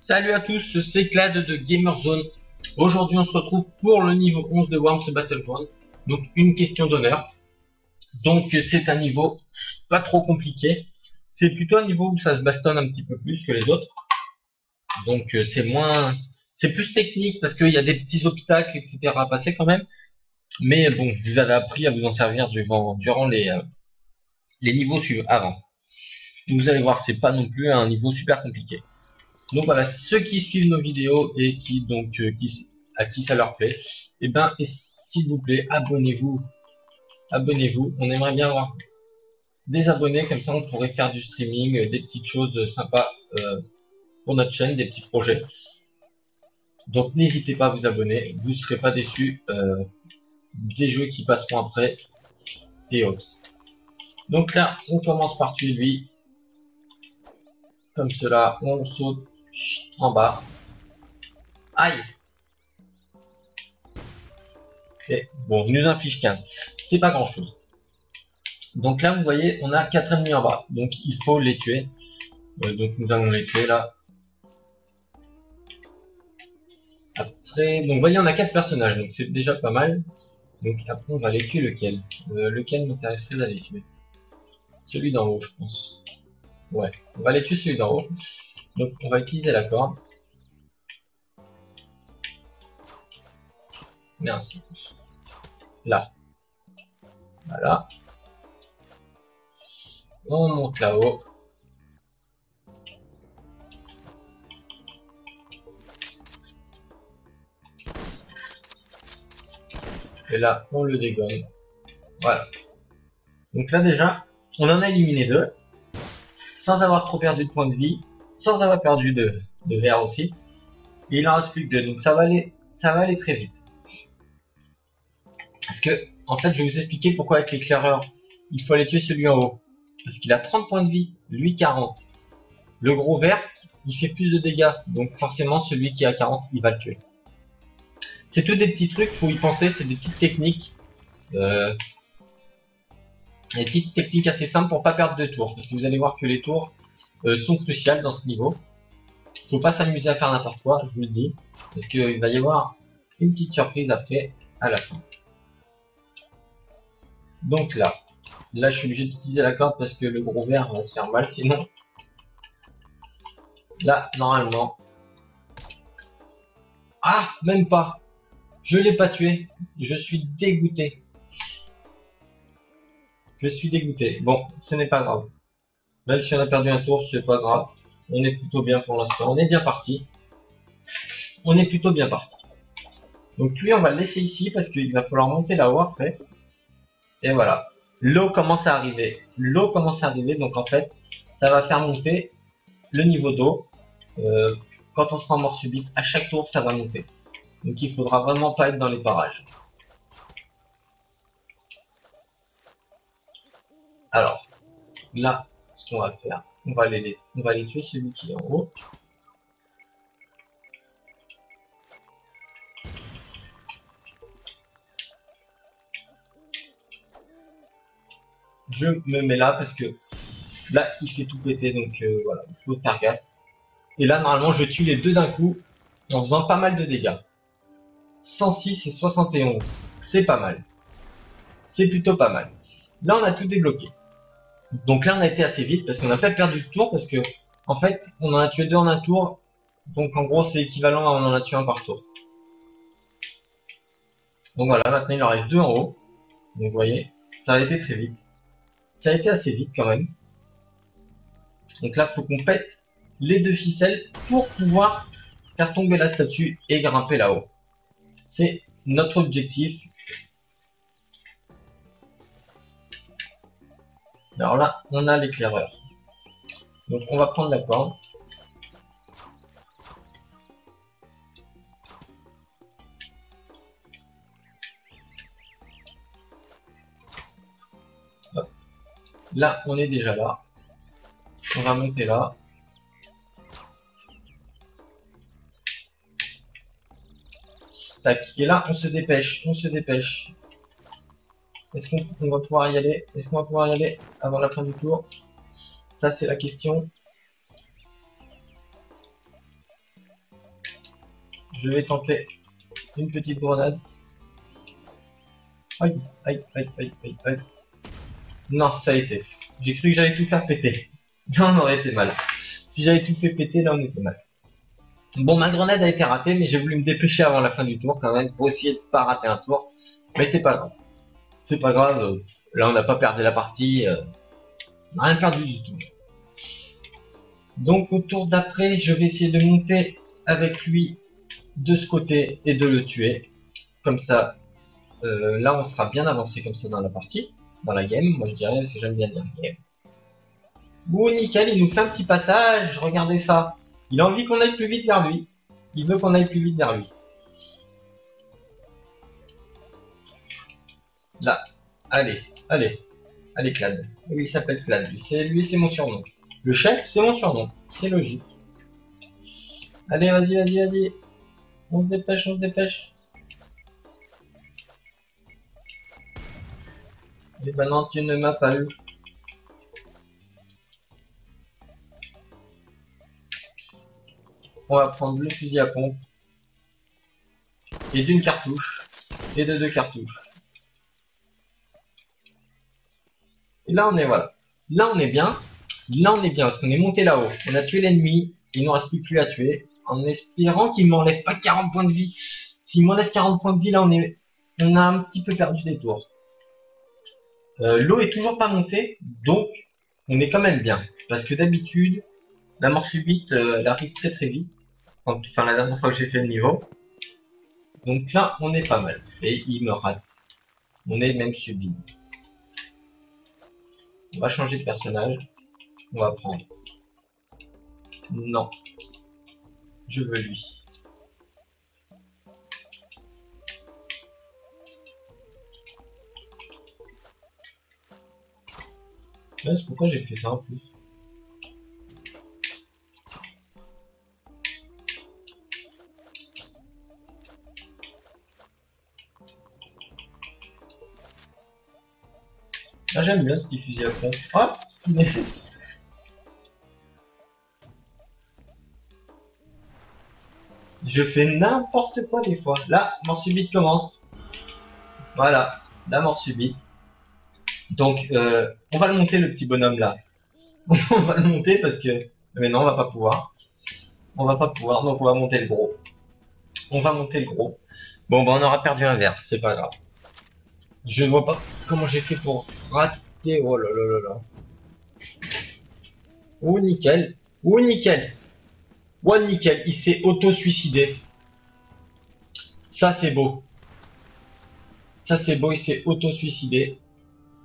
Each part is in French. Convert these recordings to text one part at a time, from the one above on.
Salut à tous, c'est Clad de Gamerzone. Aujourd'hui, on se retrouve pour le niveau 11 de Worms Battleground. Donc, une question d'honneur. Donc, c'est un niveau pas trop compliqué. C'est plutôt un niveau où ça se bastonne un petit peu plus que les autres. Donc, c'est plus technique parce qu'il y a des petits obstacles, etc. à passer quand même. Mais bon, vous avez appris à vous en servir durant les niveaux suivants avant. Vous allez voir, c'est pas non plus un niveau super compliqué. Donc voilà, ceux qui suivent nos vidéos et à qui ça leur plaît, et s'il vous plaît, abonnez-vous. Abonnez-vous. On aimerait bien avoir des abonnés, comme ça on pourrait faire du streaming, des petites choses sympas pour notre chaîne, des petits projets. Donc n'hésitez pas à vous abonner, vous ne serez pas déçus des jeux qui passeront après et autres. Donc là, on commence par tuer lui. Comme cela, on saute en bas. Aïe! Et bon, il nous inflige 15. C'est pas grand chose. Donc là, vous voyez, on a 4 ennemis en bas. Donc il faut les tuer. Donc nous allons les tuer là. Après, donc vous voyez, on a 4 personnages. Donc c'est déjà pas mal. Donc après, on va les tuer lequel lequel m'intéresserait d'aller tuer? Celui d'en haut, je pense. Ouais, on va les tuer celui d'en haut. Donc on va utiliser la corde. Merci. Là. Voilà. On monte là-haut. Et là, on le dégomme. Voilà. Donc là déjà, on en a éliminé 2. Sans avoir trop perdu de points de vie. Sans avoir perdu de verre aussi. Et il en reste plus que 2. Donc ça va aller très vite. Parce que, en fait, je vais vous expliquer pourquoi avec l'éclaireur, il faut aller tuer celui en haut. Parce qu'il a 30 points de vie, lui 40. Le gros vert, il fait plus de dégâts. Donc forcément, celui qui a 40, il va le tuer. C'est tout des petits trucs, faut y penser, c'est des petites techniques. Des petites techniques assez simples pour pas perdre de tours. Parce que vous allez voir que les tours sont cruciales dans ce niveau. Faut pas s'amuser à faire n'importe quoi, je vous le dis. Parce qu'il va y avoir une petite surprise après, à la fin. Donc là, je suis obligé d'utiliser la corde parce que le gros vert va se faire mal sinon. Là, normalement. Ah, même pas. Je l'ai pas tué. Je suis dégoûté. Je suis dégoûté. Bon, ce n'est pas grave. Même si on a perdu un tour, c'est pas grave. On est plutôt bien pour l'instant. On est bien parti. On est plutôt bien parti. Donc lui, on va le laisser ici parce qu'il va falloir monter là-haut après. Et voilà. L'eau commence à arriver. L'eau commence à arriver. Donc en fait, ça va faire monter le niveau d'eau. Quand on sera en mort subite, à chaque tour, ça va monter. Donc il faudra vraiment pas être dans les parages. Alors, là, ce qu'on va faire, on va aller tuer celui qui est en haut. Je me mets là parce que là, il fait tout péter, donc voilà, il faut faire gaffe. Et là, normalement, je tue les deux d'un coup en faisant pas mal de dégâts. 106 et 71, c'est pas mal. C'est plutôt pas mal. Là, on a tout débloqué. Donc là, on a été assez vite parce qu'on n'a pas perdu de tour parce que, en fait, on en a tué 2 en un tour. Donc en gros, c'est équivalent à on en a tué un par tour. Donc voilà, maintenant il en reste 2 en haut. Donc vous voyez, ça a été très vite. Ça a été assez vite quand même. Donc là, il faut qu'on pète les 2 ficelles pour pouvoir faire tomber la statue et grimper là-haut. C'est notre objectif. Alors là, on a l'éclaireur. Donc on va prendre la corde. Hop. Là, on est déjà là. On va monter là. Tac. Et là, on se dépêche. On se dépêche. Est-ce qu'on va pouvoir y aller? Est-ce qu'on va pouvoir y aller avant la fin du tour? Ça, c'est la question. Je vais tenter une petite grenade. Aïe, aïe, aïe, aïe, aïe, aïe. Non, ça a été. J'ai cru que j'allais tout faire péter. Là, on aurait été mal. Si j'avais tout fait péter, là, on était mal. Bon, ma grenade a été ratée, mais j'ai voulu me dépêcher avant la fin du tour, quand même, pour essayer de pas rater un tour. Mais c'est pas grave. C'est pas grave. Là, on n'a pas perdu la partie. On n'a rien perdu du tout. Donc, au tour d'après, je vais essayer de monter avec lui de ce côté et de le tuer. Comme ça, là, on sera bien avancé comme ça dans la partie, dans la game. Moi, je dirais, parce que j'aime bien dire game. Ouh, nickel, il nous fait un petit passage. Regardez ça. Il a envie qu'on aille plus vite vers lui. Il veut qu'on aille plus vite vers lui. Là. Allez, allez. Allez, Clad. Oui, il s'appelle Clad. Lui, c'est mon surnom. Le chef, c'est mon surnom. C'est logique. Allez, vas-y, vas-y, vas-y. On se dépêche, on se dépêche. Et ben non, tu ne m'as pas eu. On va prendre le fusil à pompe. Et d'une cartouche. Et de 2 cartouches. Et là, on est, voilà. Là, on est bien. Là, on est bien, parce qu'on est monté là-haut. On a tué l'ennemi. Il nous reste plus à tuer. En espérant qu'il m'enlève pas 40 points de vie. S'il m'enlève 40 points de vie, là, on a un petit peu perdu des tours. L'eau est toujours pas montée, donc on est quand même bien. Parce que d'habitude, la mort subite, elle arrive très très vite. Enfin, la dernière fois que j'ai fait le niveau. Donc là, on est pas mal. Et il me rate. On est même sublime. On va changer de personnage. On va prendre. Non. Je veux lui. C'est pourquoi j'ai fait ça en plus. Ah, j'aime bien ce petit fusil à pompe. Ah, je fais n'importe quoi des fois. Là, mort subite commence. Voilà, la mort subite. Donc, on va le monter le petit bonhomme là. On va le monter parce que... Mais non, on va pas pouvoir. On va pas pouvoir, donc on va monter le gros. On va monter le gros. Bon, bah on aura perdu un verre, c'est pas grave. Je vois pas comment j'ai fait pour rater. Oh là là là là. Oh nickel. Oh nickel. Oh nickel, il s'est auto-suicidé. Ça c'est beau. Ça c'est beau, il s'est auto-suicidé.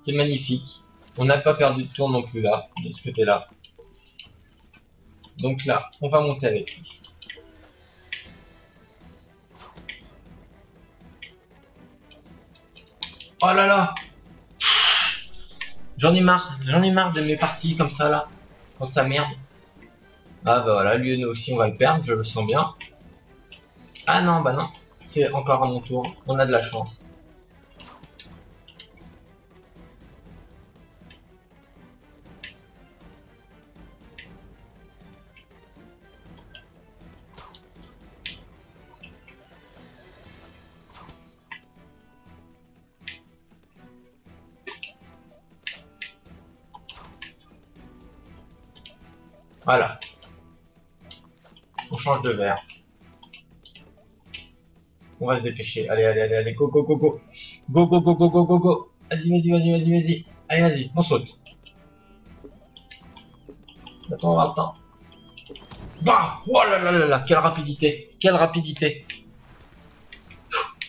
C'est magnifique. On n'a pas perdu de tour non plus là, de ce côté-là. Donc là, on va monter avec lui. Oh là là. J'en ai marre de mes parties comme ça là. Quand ça merde. Ah bah voilà, lui aussi on va le perdre, je le sens bien. Ah non, bah non. C'est encore à mon tour. On a de la chance. Voilà. On change de verre. On va se dépêcher. Allez, allez, allez, allez, go, go, go, go. Go, go, go, go, go, go, go. Vas-y, vas-y, vas-y, vas-y, vas-y. Allez, vas-y, on saute. Attends, on va attendre. Bah, oh là là là là, quelle rapidité. Quelle rapidité.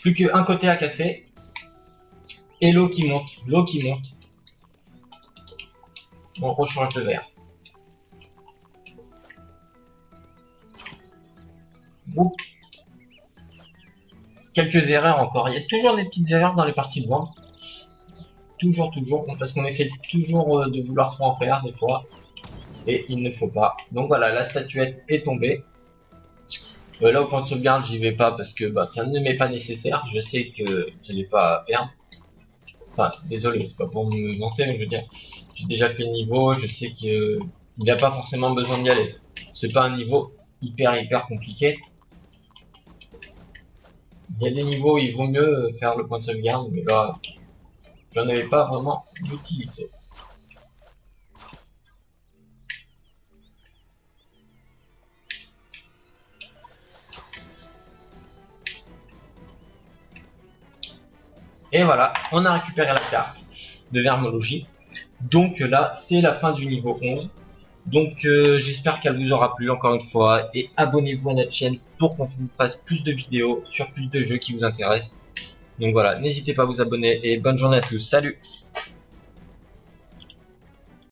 Plus qu'un côté à casser. Et l'eau qui monte. L'eau qui monte. On rechange de verre. Ouh. Quelques erreurs encore. Il y a toujours des petites erreurs dans les parties de Worms. Toujours, parce qu'on essaie toujours de vouloir trop en faire des fois. Et il ne faut pas. Donc voilà, la statuette est tombée. Là, au point de sauvegarde, j'y vais pas parce que bah, ça ne m'est pas nécessaire. Je sais que je n'ai pas à perdre. Enfin, désolé, c'est pas pour me vanter, mais je veux dire, j'ai déjà fait le niveau, je sais qu'il n'y a pas forcément besoin d'y aller. C'est pas un niveau hyper compliqué. Il y a des niveaux où il vaut mieux faire le point de sauvegarde, mais là, j'en avais pas vraiment d'utilité. Et voilà, on a récupéré la carte de Vermologie. Donc là, c'est la fin du niveau 11. Donc j'espère qu'elle vous aura plu encore une fois. Et abonnez-vous à notre chaîne pour qu'on vous fasse plus de vidéos sur plus de jeux qui vous intéressent. Donc voilà, n'hésitez pas à vous abonner et bonne journée à tous. Salut!